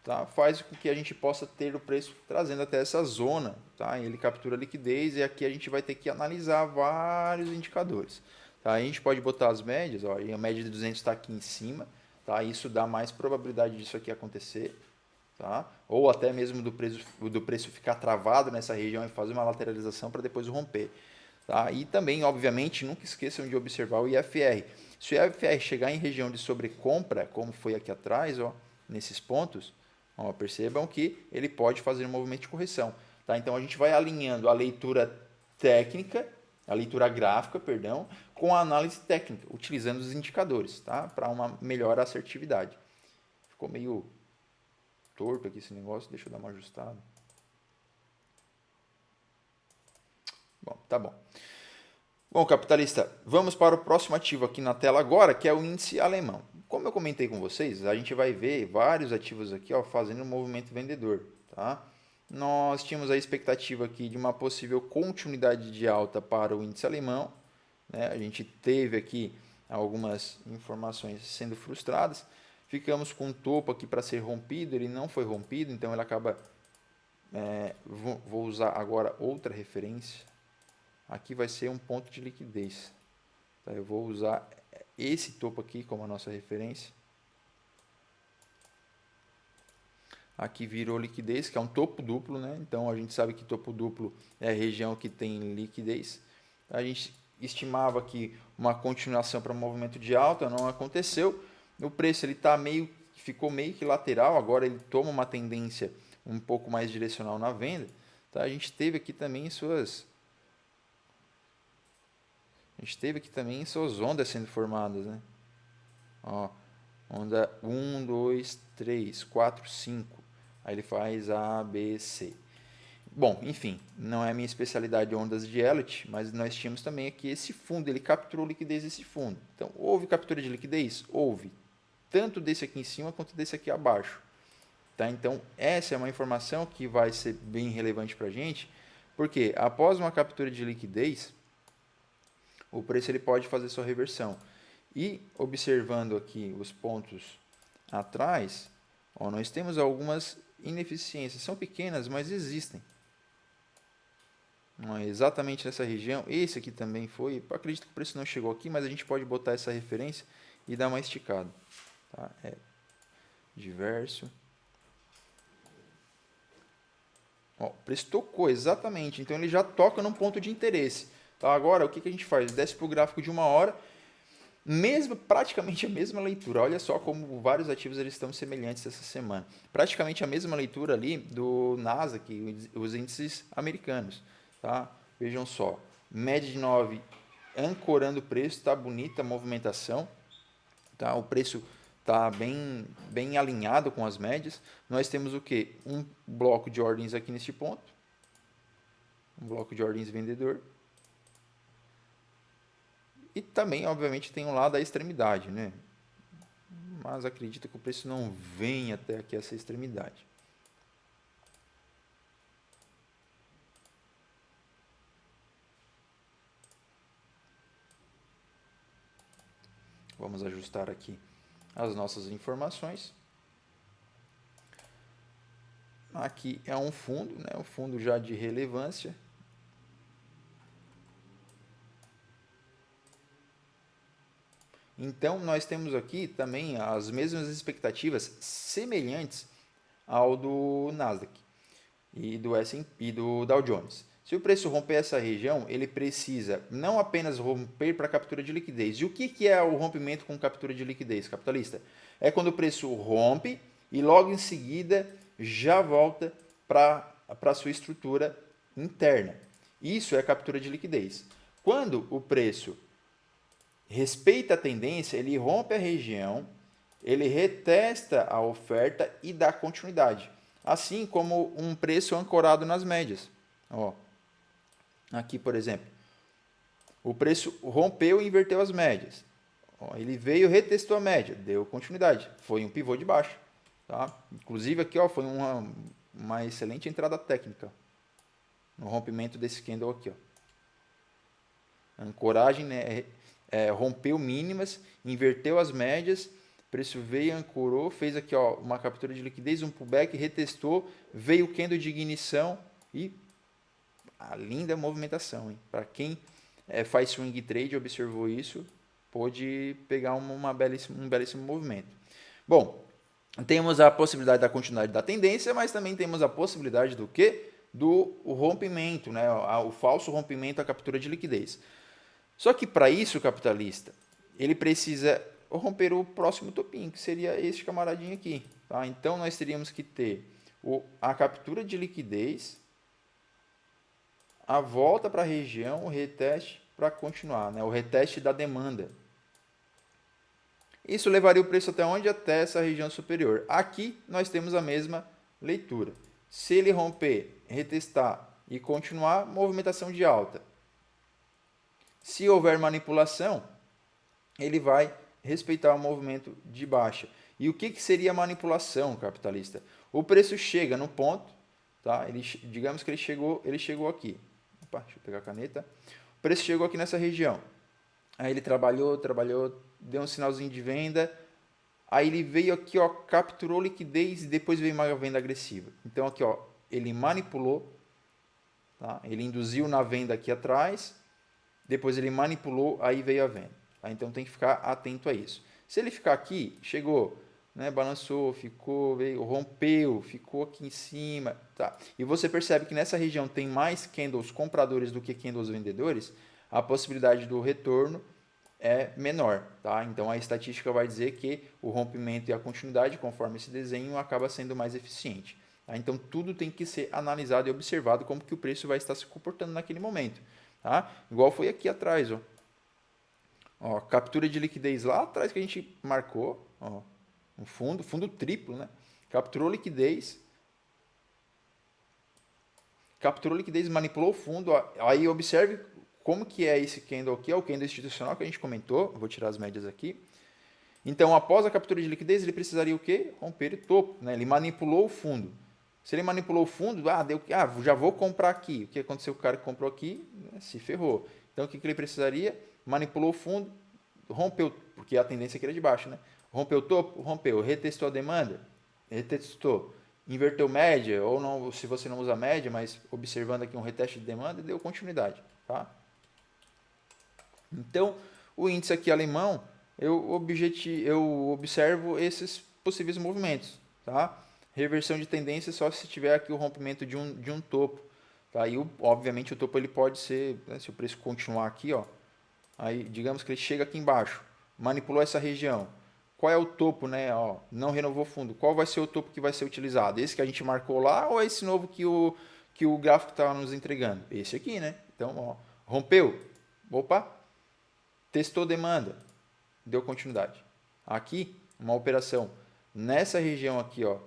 tá? Faz com que a gente possa ter o preço trazendo até essa zona, tá? Ele captura a liquidez e aqui a gente vai ter que analisar vários indicadores, tá? A gente pode botar as médias, ó, e a média de 200 está aqui em cima, tá? Isso dá mais probabilidade disso aqui acontecer, tá? Ou até mesmo do preço ficar travado nessa região e fazer uma lateralização para depois romper. Tá? E também, obviamente, nunca esqueçam de observar o IFR. Se o IFR chegar em região de sobrecompra, como foi aqui atrás, ó, nesses pontos, ó, percebam que ele pode fazer um movimento de correção. Tá? Então a gente vai alinhando a leitura técnica, a leitura gráfica, perdão, com a análise técnica, utilizando os indicadores, tá? Para uma melhor assertividade. Ficou meio torto aqui esse negócio, deixa eu dar uma ajustada. Bom, tá bom. Bom, capitalista, vamos para o próximo ativo aqui na tela agora, que é o índice alemão. Como eu comentei com vocês, a gente vai ver vários ativos aqui, ó, fazendo um movimento vendedor, tá? Nós tínhamos a expectativa aqui de uma possível continuidade de alta para o índice alemão, né? A gente teve aqui algumas informações sendo frustradas. Ficamos com um topo aqui para ser rompido, ele não foi rompido, então ele acaba... vou usar agora outra referência. Aqui vai ser um ponto de liquidez. Tá? Eu vou usar esse topo aqui como a nossa referência. Aqui virou liquidez, que é um topo duplo, né? Então a gente sabe que topo duplo é a região que tem liquidez. A gente estimava aqui uma continuação para movimento de alta, não aconteceu. O preço ele ficou meio que lateral, agora ele toma uma tendência um pouco mais direcional na venda. Tá? A gente teve aqui também suas ondas sendo formadas, né? Ó, onda 1, 2, 3, 4, 5. Aí ele faz A, B, C. Bom, enfim, não é a minha especialidade ondas de Elliott, mas nós tínhamos também aqui esse fundo, ele capturou liquidez desse fundo. Então, houve captura de liquidez? Houve. Tanto desse aqui em cima quanto desse aqui abaixo. Tá? Então, essa é uma informação que vai ser bem relevante para a gente, porque após uma captura de liquidez, o preço ele pode fazer sua reversão. E observando aqui os pontos atrás, ó, nós temos algumas ineficiências. São pequenas, mas existem. Ó, exatamente nessa região. Esse aqui também foi. Eu acredito que o preço não chegou aqui, mas a gente pode botar essa referência e dar uma esticada. Tá? É diverso. Ó, o preço tocou exatamente, então ele já toca num ponto de interesse. Tá? Agora, o que a gente faz? Desce para o gráfico de 1 hora, praticamente a mesma leitura. Olha só como vários ativos eles estão semelhantes essa semana. Praticamente a mesma leitura ali do Nasdaq, os índices americanos. Tá? Vejam só, média de 9 ancorando o preço, está bonita a movimentação. Tá? O preço está bem alinhado com as médias. Nós temos o que? Um bloco de ordens aqui neste ponto. Um bloco de ordens vendedor. E também, obviamente, tem um lado da extremidade, né? Mas acredito que o preço não vem até aqui essa extremidade. Vamos ajustar aqui as nossas informações. Aqui é um fundo, né? Um fundo já de relevância. Então, nós temos aqui também as mesmas expectativas semelhantes ao do Nasdaq e do S&P e do Dow Jones. Se o preço romper essa região, ele precisa não apenas romper para captura de liquidez. E o que é o rompimento com captura de liquidez, capitalista? É quando o preço rompe e logo em seguida já volta para a sua estrutura interna. Isso é captura de liquidez. Quando o preço respeita a tendência, ele rompe a região, ele retesta a oferta e dá continuidade. Assim como um preço ancorado nas médias. Ó, aqui, por exemplo, o preço rompeu e inverteu as médias. Ó, ele veio, retestou a média, deu continuidade. Foi um pivô de baixo. Tá? Inclusive aqui ó, foi uma excelente entrada técnica no rompimento desse candle aqui. Ó. Ancoragem, né, rompeu mínimas, inverteu as médias, preço veio, ancorou, fez aqui ó, uma captura de liquidez, um pullback, retestou, veio o candle de ignição e a linda movimentação. Para quem faz swing trade, observou isso, pôde pegar um belíssimo movimento. Bom, temos a possibilidade da continuidade da tendência, mas também temos a possibilidade do quê? Do rompimento, né? O falso rompimento, a captura de liquidez. Só que para isso, capitalista, ele precisa romper o próximo topinho, que seria este camaradinho aqui. Tá? Então, nós teríamos que ter a captura de liquidez, a volta para a região, o reteste para continuar, né? O reteste da demanda. Isso levaria o preço até onde? Até essa região superior. Aqui nós temos a mesma leitura. Se ele romper, retestar e continuar, movimentação de alta. Se houver manipulação, ele vai respeitar o movimento de baixa. E o que seria manipulação, capitalista? O preço chega no ponto, tá? Digamos que ele chegou aqui. Opa, deixa eu pegar a caneta. O preço chegou aqui nessa região. Aí ele trabalhou, deu um sinalzinho de venda. Aí ele veio aqui, ó, capturou liquidez e depois veio uma venda agressiva. Então aqui, ó, ele manipulou, tá? Ele induziu na venda aqui atrás, depois ele manipulou, aí veio a venda. Tá? Então tem que ficar atento a isso. Se ele ficar aqui, chegou, né, balançou, ficou, veio, rompeu, ficou aqui em cima, tá? E você percebe que nessa região tem mais candles compradores do que candles vendedores, a possibilidade do retorno é menor, tá? Então a estatística vai dizer que o rompimento e a continuidade, conforme esse desenho, acaba sendo mais eficiente. Tá? Então tudo tem que ser analisado e observado como que o preço vai estar se comportando naquele momento, tá? Igual foi aqui atrás, ó. Ó, captura de liquidez lá atrás que a gente marcou, ó, um fundo triplo, né? Capturou liquidez, manipulou o fundo, ó. Aí observe como que é esse candle aqui, é o candle institucional que a gente comentou, vou tirar as médias aqui. Então, após a captura de liquidez, ele precisaria o quê? Romper o topo, né? Ele manipulou o fundo. Se ele manipulou o fundo, já vou comprar aqui. O que aconteceu? O cara que comprou aqui, né, se ferrou. Então, o que ele precisaria? Manipulou o fundo, rompeu, porque a tendência aqui era de baixo, né? Rompeu o topo? Rompeu. Retestou a demanda? Retestou. Inverteu média, ou não, se você não usa média, mas observando aqui um reteste de demanda, deu continuidade, tá? Então, o índice aqui alemão, eu observo esses possíveis movimentos, tá? Reversão de tendência só se tiver aqui o rompimento de um topo, tá? E obviamente o topo ele pode ser, né, se o preço continuar aqui, ó, aí digamos que ele chega aqui embaixo, manipulou essa região. Qual é o topo, né? Ó, não renovou fundo. Qual vai ser o topo que vai ser utilizado? Esse que a gente marcou lá ou esse novo que o gráfico está nos entregando? Esse aqui, né? Então, ó, rompeu. Opa, testou demanda, deu continuidade. Aqui, uma operação nessa região aqui, ó,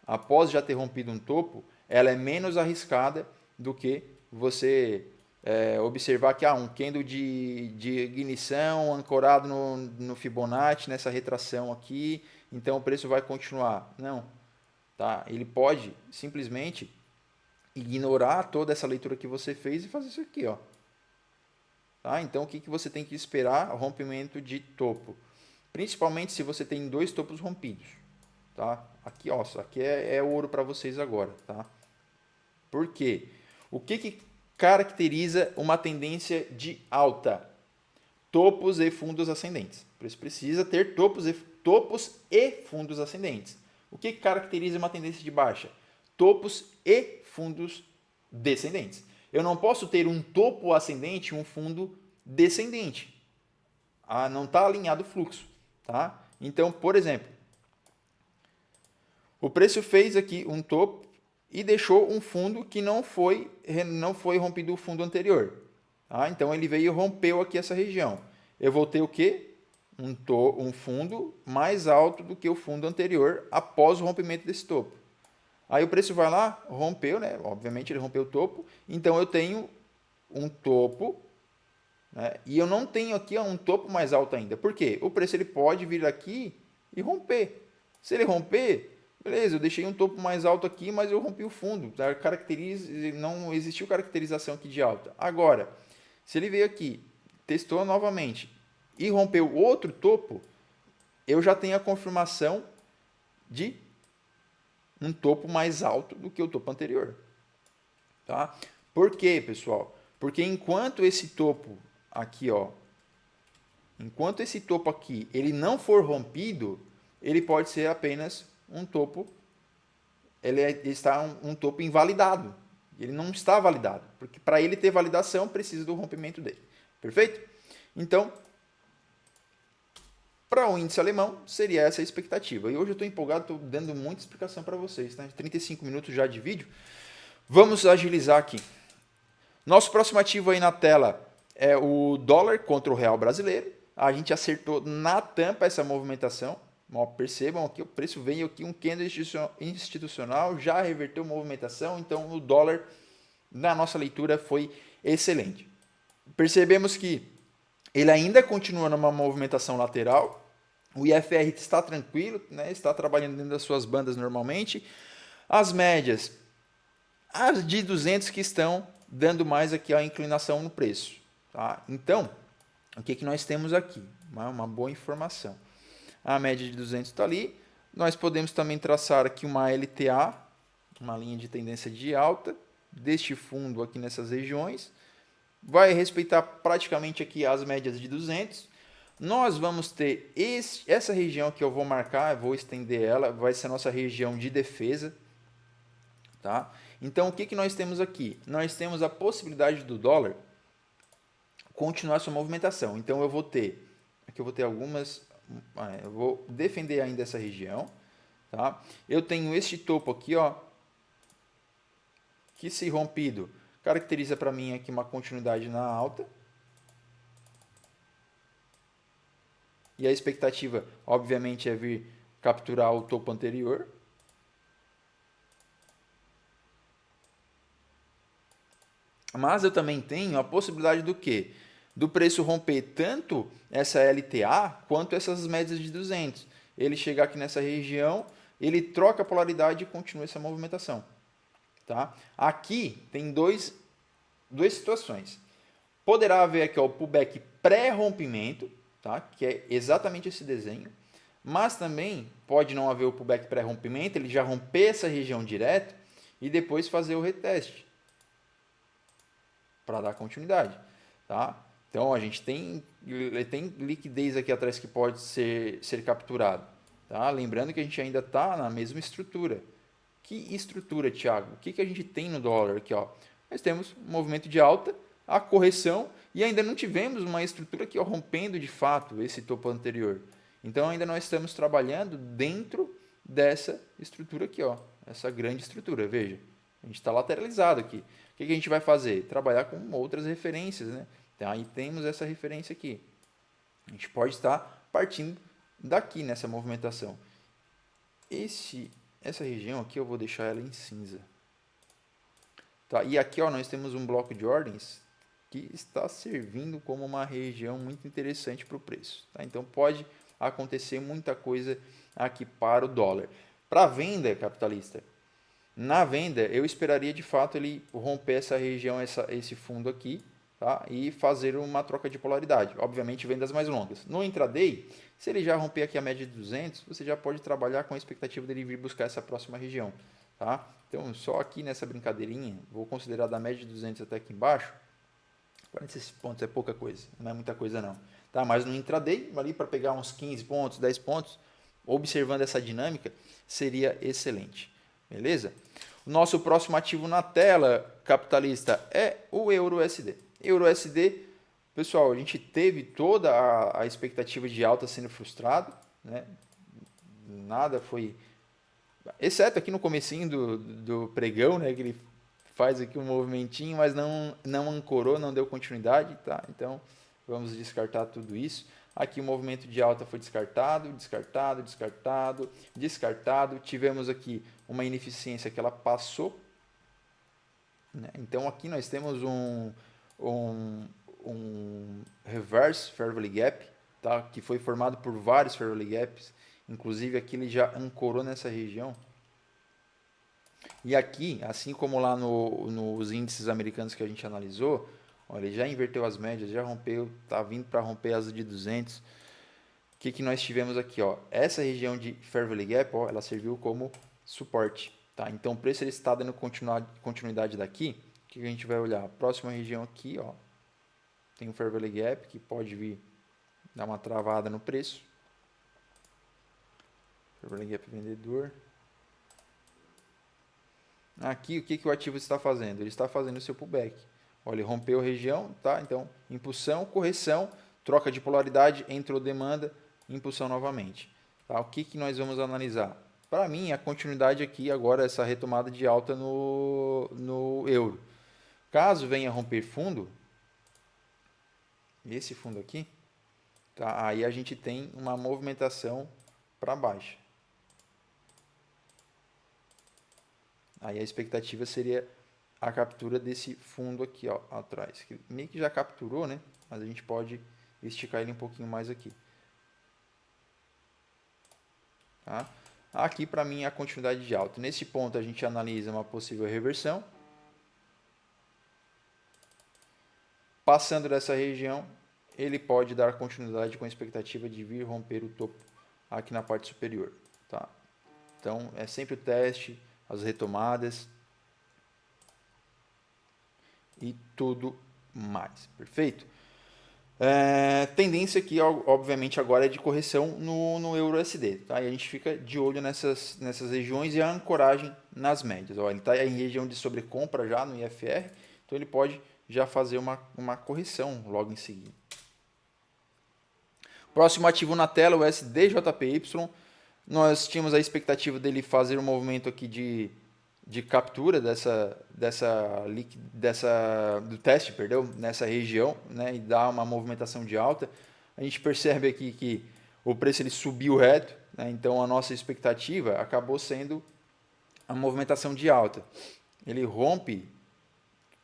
após já ter rompido um topo, ela é menos arriscada do que você observar que um candle de ignição ancorado no Fibonacci, nessa retração aqui, então o preço vai continuar. Não, tá? Ele pode simplesmente ignorar toda essa leitura que você fez e fazer isso aqui, ó. Tá? Então, o que você tem que esperar? Rompimento de topo. Principalmente se você tem dois topos rompidos. Tá? Aqui, ó, aqui é ouro para vocês agora. Tá? Por quê? O que caracteriza uma tendência de alta? Topos e fundos ascendentes. Por isso precisa ter topos e fundos ascendentes. O que caracteriza uma tendência de baixa? Topos e fundos descendentes. Eu não posso ter um topo ascendente e um fundo descendente. Não está alinhado o fluxo. Tá? Então, por exemplo, o preço fez aqui um topo e deixou um fundo que não foi rompido o fundo anterior. Tá? Então, ele veio e rompeu aqui essa região. Eu vou ter o quê? Um fundo mais alto do que o fundo anterior após o rompimento desse topo. Aí o preço vai lá, rompeu, né? Obviamente ele rompeu o topo. Então eu tenho um topo, né? E eu não tenho aqui um topo mais alto ainda. Por quê? O preço ele pode vir aqui e romper. Se ele romper, beleza, eu deixei um topo mais alto aqui, mas eu rompi o fundo. Tá? Não existiu caracterização aqui de alta. Agora, se ele veio aqui, testou novamente e rompeu outro topo, eu já tenho a confirmação de um topo mais alto do que o topo anterior. Tá? Por quê, pessoal? Porque enquanto esse topo aqui, ó, enquanto esse topo aqui ele não for rompido, ele pode ser apenas um topo, ele está um topo invalidado. Ele não está validado, porque para ele ter validação precisa do rompimento dele. Perfeito? Então, para o índice alemão, seria essa a expectativa. E hoje eu estou empolgado, estou dando muita explicação para vocês. Tá? 35 minutos já de vídeo. Vamos agilizar aqui. Nosso próximo ativo aí na tela é o dólar contra o real brasileiro. A gente acertou na tampa essa movimentação. Ó, percebam aqui, o preço veio aqui, um candle institucional, já reverteu movimentação. Então, o dólar, na nossa leitura, foi excelente. Percebemos que ele ainda continua numa movimentação lateral. O IFR está tranquilo, né? Está trabalhando dentro das suas bandas normalmente. As médias, as de 200 que estão dando mais aqui a inclinação no preço. Tá? Então, o que nós temos aqui? Uma boa informação. A média de 200 está ali. Nós podemos também traçar aqui uma LTA, uma linha de tendência de alta, deste fundo aqui nessas regiões. Vai respeitar praticamente aqui as médias de 200. Nós vamos ter essa região que eu vou marcar, eu vou estender ela, vai ser a nossa região de defesa. Tá? Então, o que nós temos aqui? Nós temos a possibilidade do dólar continuar sua movimentação. Então, eu vou ter algumas, eu vou defender ainda essa região. Tá? Eu tenho este topo aqui, ó, que se rompido, caracteriza para mim aqui uma continuidade na alta. E a expectativa, obviamente, é vir capturar o topo anterior. Mas eu também tenho a possibilidade do quê? Do preço romper tanto essa LTA quanto essas médias de 200. Ele chegar aqui nessa região, ele troca a polaridade e continua essa movimentação. Tá? Aqui tem duas situações. Poderá haver aqui ó, o pullback pré-rompimento, tá? Que é exatamente esse desenho. Mas também pode não haver o pullback pré-rompimento, ele já romper essa região direto e depois fazer o reteste para dar continuidade. Tá? Então a gente tem liquidez aqui atrás que pode ser capturado. Tá? Lembrando que a gente ainda está na mesma estrutura. Que estrutura, Thiago? O que a gente tem no dólar aqui? Ó? Nós temos um movimento de alta, a correção, e ainda não tivemos uma estrutura aqui ó, rompendo de fato esse topo anterior. Então ainda nós estamos trabalhando dentro dessa estrutura aqui, ó, essa grande estrutura. Veja, a gente está lateralizado aqui. O que a gente vai fazer? Trabalhar com outras referências, né? Então, aí temos essa referência aqui. A gente pode estar partindo daqui nessa movimentação. Essa região aqui eu vou deixar ela em cinza. Tá? E aqui ó, nós temos um bloco de ordens que está servindo como uma região muito interessante para o preço. Tá? Então pode acontecer muita coisa aqui para o dólar. Para a venda, capitalista, na venda eu esperaria de fato ele romper essa região, esse fundo aqui, tá? E fazer uma troca de polaridade. Obviamente vendas mais longas. No intraday, se ele já romper aqui a média de 200, você já pode trabalhar com a expectativa dele vir buscar essa próxima região. Tá? Então, só aqui nessa brincadeirinha, vou considerar da média de 200 até aqui embaixo, 46 pontos é pouca coisa, não é muita coisa não. Tá? Mas no intraday, ali para pegar uns 15 pontos, 10 pontos, observando essa dinâmica, seria excelente. Beleza? O nosso próximo ativo na tela, capitalista, é o EURUSD. EURUSD, pessoal, a gente teve toda a expectativa de alta sendo frustrado, né? Nada foi... Exceto aqui no comecinho do pregão, né? Que ele faz aqui um movimentinho, mas não ancorou, não deu continuidade, tá? Então, vamos descartar tudo isso. Aqui o movimento de alta foi descartado, descartado, descartado, descartado. Tivemos aqui uma ineficiência que ela passou, né? Então, aqui nós temos um reverse fair value gap, tá? Que foi formado por vários fair value gaps. Inclusive aqui ele já ancorou nessa região. E aqui, assim como lá nos índices americanos que a gente analisou, olha, ele já inverteu as médias, já rompeu, está vindo para romper as de 200. que nós tivemos aqui, ó? Essa região de Fair Valley Gap, ó, ela serviu como suporte, tá? Então o preço ele está dando continuidade daqui. O que a gente vai olhar? A próxima região aqui, ó, tem o Fair Valley Gap que pode vir dar uma travada no preço. Fair Valley Gap vendedor. Aqui o que o ativo está fazendo? Ele está fazendo o seu pullback. Olha, ele rompeu a região, tá? Então, impulsão, correção, troca de polaridade, entrou demanda, impulsão novamente. Tá? O que nós vamos analisar? Para mim, a continuidade aqui agora, essa retomada de alta no euro. Caso venha romper fundo, esse fundo aqui, tá? Aí a gente tem uma movimentação para baixo. Aí a expectativa seria a captura desse fundo aqui, ó, atrás. Que meio que já capturou, né? Mas a gente pode esticar ele um pouquinho mais aqui. Tá? Aqui, para mim, é a continuidade de alta. Nesse ponto, a gente analisa uma possível reversão. Passando dessa região, ele pode dar continuidade com a expectativa de vir romper o topo aqui na parte superior. Tá? Então, é sempre o teste, as retomadas e tudo mais. Perfeito? Tendência aqui, obviamente, agora é de correção no euro USD. Tá? E a gente fica de olho nessas regiões e a ancoragem nas médias. Ó, ele está em região de sobrecompra já no IFR, então ele pode já fazer uma correção logo em seguida. Próximo ativo na tela, o SDJPY. Nós tínhamos a expectativa dele fazer um movimento aqui de captura do teste, perdão, nessa região, né, e dar uma movimentação de alta. A gente percebe aqui que o preço ele subiu reto, né, então a nossa expectativa acabou sendo a movimentação de alta. Ele rompe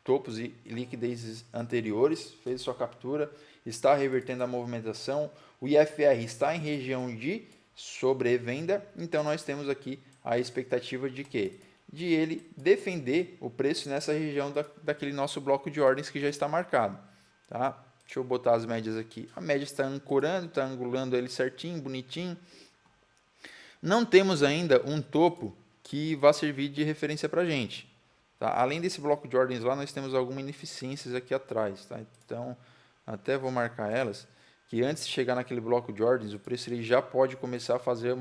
topos e liquidez anteriores, fez sua captura, está revertendo a movimentação, o IFR está em região de sobrevenda, então nós temos aqui a expectativa de que? De ele defender o preço nessa região daquele nosso bloco de ordens que já está marcado. Tá? Deixa eu botar as médias aqui. A média está ancorando, está angulando ele certinho, bonitinho. Não temos ainda um topo que vá servir de referência para a gente. Tá? Além desse bloco de ordens lá, nós temos algumas ineficiências aqui atrás. Tá? Então, até vou marcar elas, que antes de chegar naquele bloco de ordens, o preço ele já pode começar a fazer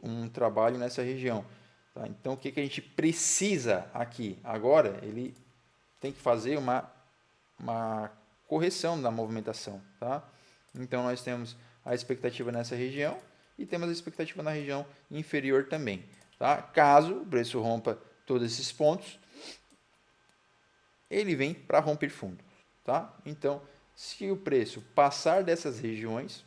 um trabalho nessa região. Tá? Então, o que a gente precisa aqui? Agora, ele tem que fazer uma correção da movimentação. Tá? Então, nós temos a expectativa nessa região e temos a expectativa na região inferior também. Tá? Caso o preço rompa todos esses pontos, ele vem para romper fundo. Tá? Então, se o preço passar dessas regiões,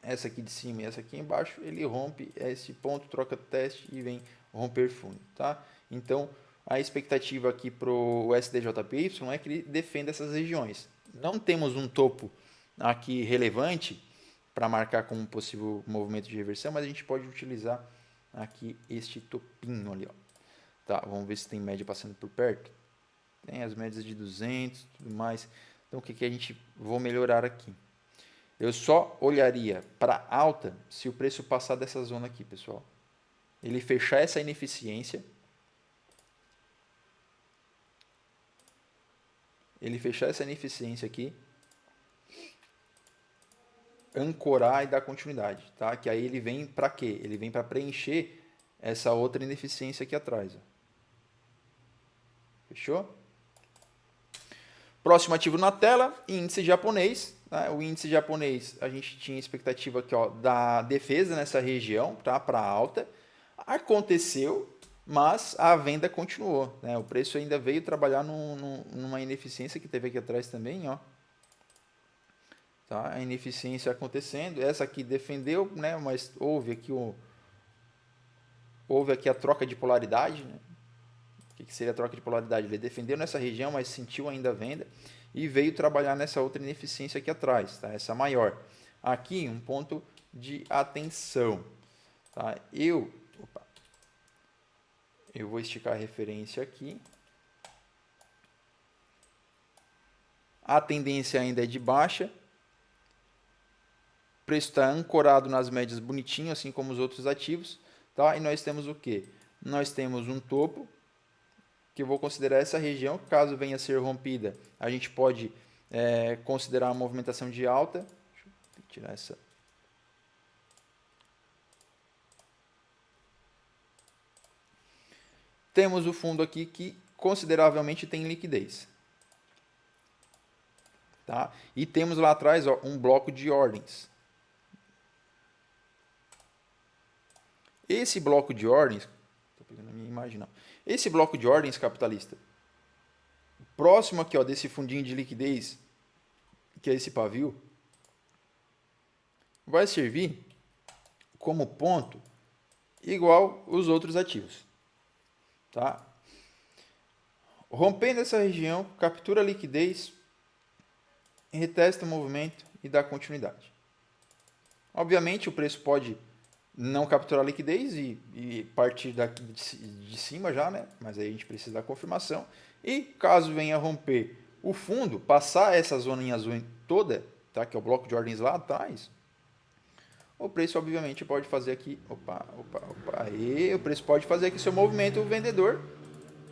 essa aqui de cima e essa aqui embaixo, ele rompe esse ponto, troca teste e vem romper fundo. Tá? Então, a expectativa aqui para o SDJPY é que ele defenda essas regiões. Não temos um topo aqui relevante para marcar como possível movimento de reversão, mas a gente pode utilizar aqui este topinho ali. Ó. Tá, vamos ver se tem média passando por perto. Tem as médias de 200 tudo mais. Então, o que a gente vou melhorar aqui? Eu só olharia para alta se o preço passar dessa zona aqui, pessoal. Ele fechar essa ineficiência. Ele fechar essa ineficiência aqui. Ancorar e dar continuidade, tá? Que aí ele vem para quê? Ele vem para preencher essa outra ineficiência aqui atrás. Ó. Fechou? Próximo ativo na tela, índice japonês. Né? O índice japonês, a gente tinha expectativa aqui, ó, da defesa nessa região, tá? Para alta. Aconteceu, mas a venda continuou. Né? O preço ainda veio trabalhar numa ineficiência que teve aqui atrás também, ó. Tá? A ineficiência acontecendo. Essa aqui defendeu, né? Mas houve aqui a troca de polaridade. Né? O que seria a troca de polaridade? Ele defendeu nessa região, mas sentiu ainda a venda e veio trabalhar nessa outra ineficiência aqui atrás, tá? Essa maior. Aqui, um ponto de atenção. Tá? Eu vou esticar a referência aqui. A tendência ainda é de baixa. preço está ancorado nas médias bonitinho, assim como os outros ativos, tá? E nós temos o quê? Nós temos um topo, que eu vou considerar essa região, caso venha a ser rompida, a gente pode considerar uma movimentação de alta. Deixa eu tirar essa. Temos o fundo aqui que consideravelmente tem liquidez. Tá? E temos lá atrás um bloco de ordens. Esse bloco de ordens, estou pegando a minha imagem, não. Esse bloco de ordens capitalista, próximo aqui desse fundinho de liquidez, que é esse pavio, vai servir como ponto igual os outros ativos. Tá? Rompendo essa região, captura a liquidez, retesta o movimento e dá continuidade. Obviamente o preço pode não capturar a liquidez e partir daqui de cima já, né? Mas aí a gente precisa da confirmação. E caso venha romper o fundo, passar essa zona em azul toda, tá? Que é o bloco de ordens lá atrás, o preço obviamente pode fazer aqui, aí o preço pode fazer aqui seu movimento, o vendedor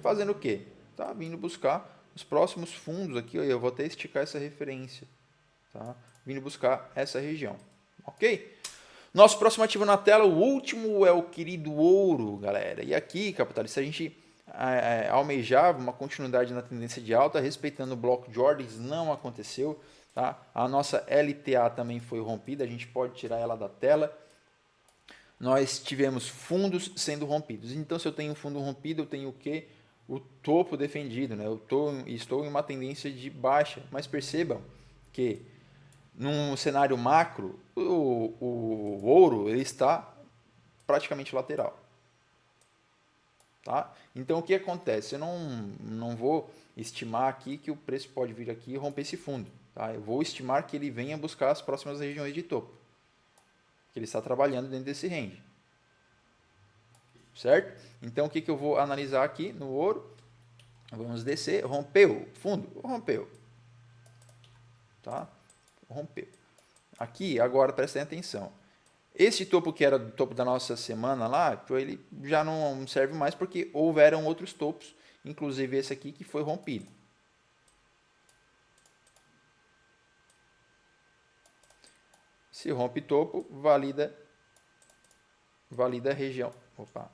fazendo o quê? Tá vindo buscar os próximos fundos aqui, eu vou até esticar essa referência, tá? Vindo buscar essa região, ok? Nosso próximo ativo na tela, o último é o querido ouro, galera. E aqui, capitalista, a gente almejava uma continuidade na tendência de alta, respeitando o bloco de ordens, não aconteceu. Tá? A nossa LTA também foi rompida, a gente pode tirar ela da tela. Nós tivemos fundos sendo rompidos. Então, se eu tenho um fundo rompido, eu tenho o quê? O topo defendido. Né? Eu estou em uma tendência de baixa, mas percebam que num cenário macro, o ouro ele está praticamente lateral. Tá? Então, o que acontece? Eu não vou estimar aqui que o preço pode vir aqui e romper esse fundo. Tá? Eu vou estimar que ele venha buscar as próximas regiões de topo. Que ele está trabalhando dentro desse range. Certo? Então, o que eu vou analisar aqui no ouro? Vamos descer. Rompeu. Fundo. Rompeu. Tá? Rompeu. Aqui, agora, prestem atenção. Esse topo que era do topo da nossa semana lá, ele já não serve mais porque houveram outros topos, inclusive esse aqui que foi rompido. Se rompe topo, valida a região. Opa.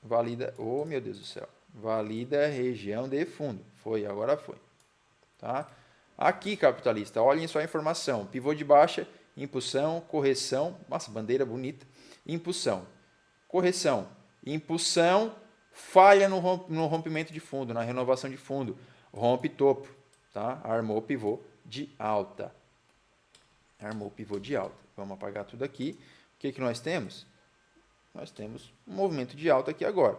Valida, oh meu Deus do céu. Valida a região de fundo. Foi, agora foi. Tá? Aqui, capitalista, olhem só a informação. Pivô de baixa, impulsão, correção. Nossa, bandeira bonita. Impulsão, correção, impulsão, falha no rompimento de fundo, na renovação de fundo. Rompe topo. Tá? Armou o pivô de alta. Armou o pivô de alta. Vamos apagar tudo aqui. O que nós temos? Nós temos um movimento de alta aqui agora.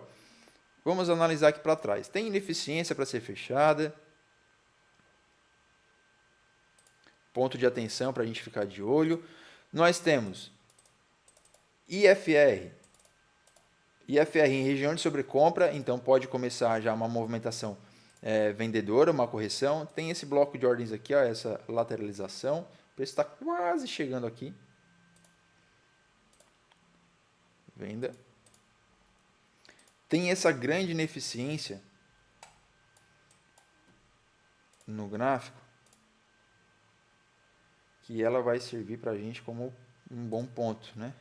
Vamos analisar aqui para trás. Tem ineficiência para ser fechada. Ponto de atenção para a gente ficar de olho. Nós temos IFR. IFR em região de sobrecompra, então pode começar já uma movimentação vendedora, uma correção. Tem esse bloco de ordens aqui, ó, essa lateralização. O preço está quase chegando aqui. Venda. Tem essa grande ineficiência no gráfico, que ela vai servir para a gente como um bom ponto, né?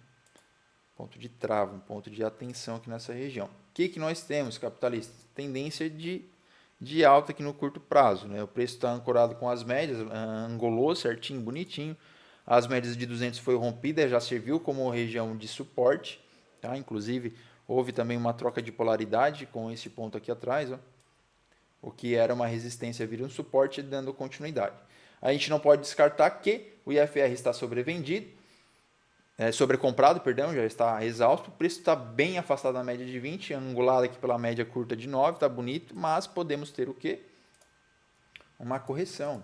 Ponto de trava, um ponto de atenção aqui nessa região. O que nós temos, capitalistas? Tendência de alta aqui no curto prazo, né? O preço está ancorado com as médias, angolou certinho, bonitinho. As médias de 200 foi rompida, já serviu como região de suporte. Tá? Inclusive, houve também uma troca de polaridade com esse ponto aqui atrás. Ó. O que era uma resistência vira um suporte, dando continuidade. A gente não pode descartar que o IFR está sobrevendido, sobrecomprado, perdão, já está exausto. O preço está bem afastado da média de 20, angulado aqui pela média curta de 9, está bonito, mas podemos ter o quê? Uma correção.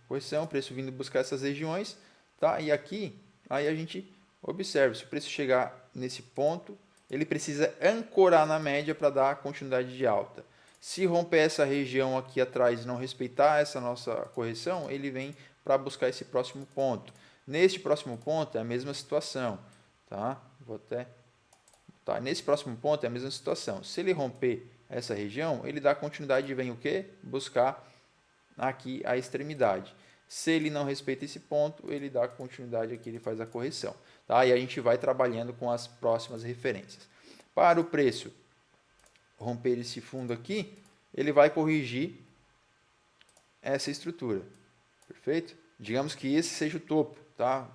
Correção, preço vindo buscar essas regiões, tá? E aqui, aí a gente observa, se o preço chegar nesse ponto, ele precisa ancorar na média para dar continuidade de alta. Se romper essa região aqui atrás e não respeitar essa nossa correção, ele vem para buscar esse próximo ponto. Neste próximo ponto é a mesma situação, tá? Vou até... Tá, nesse próximo ponto é a mesma situação. Se ele romper essa região, ele dá continuidade e vem o quê? Buscar aqui a extremidade. Se ele não respeita esse ponto, ele dá continuidade aqui, ele faz a correção. Tá? E a gente vai trabalhando com as próximas referências. Para o preço romper esse fundo aqui, ele vai corrigir essa estrutura. Perfeito? Digamos que esse seja o topo. Tá?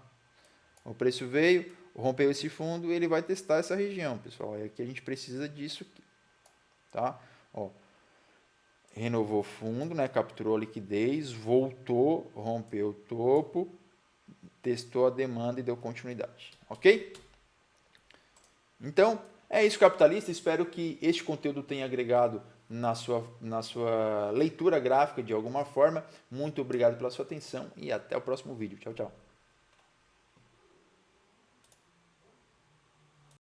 O preço veio, rompeu esse fundo, ele vai testar essa região, pessoal. E aqui a gente precisa disso aqui. Tá? Ó, renovou o fundo, né? Capturou a liquidez, voltou, rompeu o topo, testou a demanda e deu continuidade. Ok? Então, é isso, capitalista. Espero que este conteúdo tenha agregado na sua leitura gráfica de alguma forma. Muito obrigado pela sua atenção e até o próximo vídeo. Tchau, tchau.